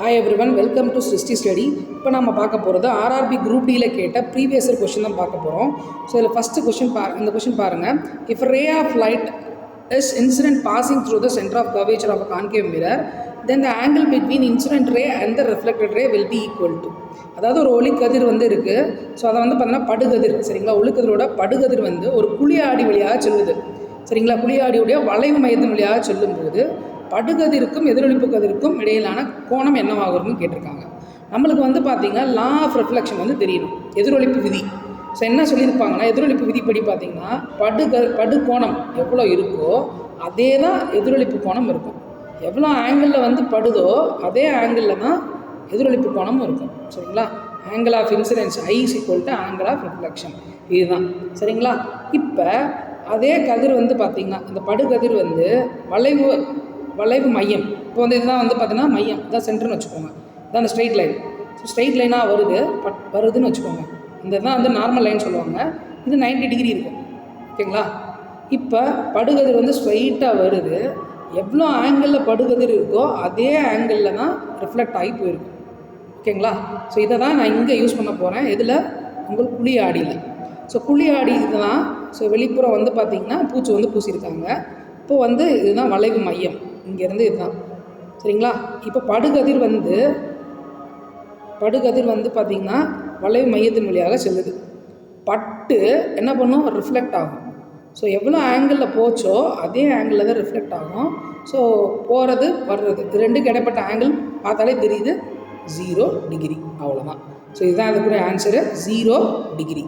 Hi everyone, welcome to Srishti Study. இப்போ நம்ம பார்க்க போகிறது ஆர்ஆர்பி குரூப் டியில் கேட்ட ப்ரீவியஸ் இயர் கொஷின் தான் பார்க்க போகிறோம். ஸோ இதில் ஃபஸ்ட்டு இந்த கொஷின் பாருங்கள். If ray of light is incident passing through the centre of curvature of a concave mirror, then the angle between incident ray and the reflected ray will be equal to. அதாவது ஒரு ஒளிக்கதிர் இருக்குது. So அதை பார்த்தீங்கன்னா படுகதிர், சரிங்களா? ஒளிக்கதிரோட படுகதிர் ஒரு குழியாடி வழியாக செல்லுது, சரிங்களா? குழியாடியுடைய வளைவு மையத்தின் வழியாக செல்லும்போது படுகதிருக்கும் எதிரொலிப்பு கதிருக்கும் இடையிலான கோணம் என்னவாகும்னு கேட்டிருக்காங்க. நம்மளுக்கு பார்த்திங்கன்னா லா ஆஃப் ரிஃப்ளெக்ஷன் தெரியணும், எதிரொலிப்பு விதி. ஸோ என்ன சொல்லியிருப்பாங்கன்னா, எதிரொலிப்பு விதிப்படி பார்த்திங்கன்னா படு கோணம் எவ்வளோ இருக்கோ அதே தான் எதிரொலிப்பு கோணம் இருக்கும். எவ்வளோ ஆங்கிளில் படுதோ அதே ஆங்கிளில் தான் எதிரொலிப்பு கோணமும் இருக்கும், சரிங்களா? Angle of incidence I = angle of reflection, இதுதான், சரிங்களா? இப்போ அதே கதிர் பார்த்திங்கன்னா இந்த படுகதிர் வளைவு மையம் இப்போ இதுதான் பார்த்தீங்கன்னா மையம், இதான் சென்டர்னு வச்சுக்கோங்க. இதான் அந்த ஸ்ட்ரெயிட் லைன். ஸோ ஸ்ட்ரெயிட் லைனாக வருதுன்னு வச்சுக்கோங்க. இந்த தான் நார்மல் லைன் சொல்லுவாங்க. இது 90 டிகிரி இருக்கும், ஓகேங்களா? இப்போ படுகதிர் ஸ்ட்ரெயிட்டாக வருது. எவ்வளோ ஆங்கிளில் படுகதிர் இருக்கோ அதே ஆங்கிளில் தான் ரிஃப்ளெக்ட் ஆகி போயிருக்கு, ஓகேங்களா? ஸோ இதை தான் நான் இங்கே யூஸ் பண்ண போகிறேன். இதில் உங்களுக்கு குழி ஆடியில். ஸோ குழி ஆடி இதுதான். ஸோ வெளிப்புறம் பார்த்திங்கன்னா பூச்சி பூசியிருக்காங்க. இப்போ இதுதான் வளைவு மையம், இங்கேருந்து இதுதான், சரிங்களா? இப்போ படுகதிர் பார்த்திங்கன்னா வளைவு மையத்தின் வழியாக செல்லுது. பட்டு என்ன பண்ணும்? ரிஃப்ளெக்ட் ஆகும். ஸோ எவ்வளோ ஆங்கிளில் போச்சோ அதே ஆங்கிளில் தான் ரிஃப்ளெக்ட் ஆகும். ஸோ போகிறது வர்றது இது ரெண்டுக்கு இடைப்பட்ட ஆங்கிள் பார்த்தாலே தெரியுது, 0 டிகிரி, அவ்வளோதான். ஸோ இதுதான் அதுக்குரிய ஆன்சரு, 0 டிகிரி.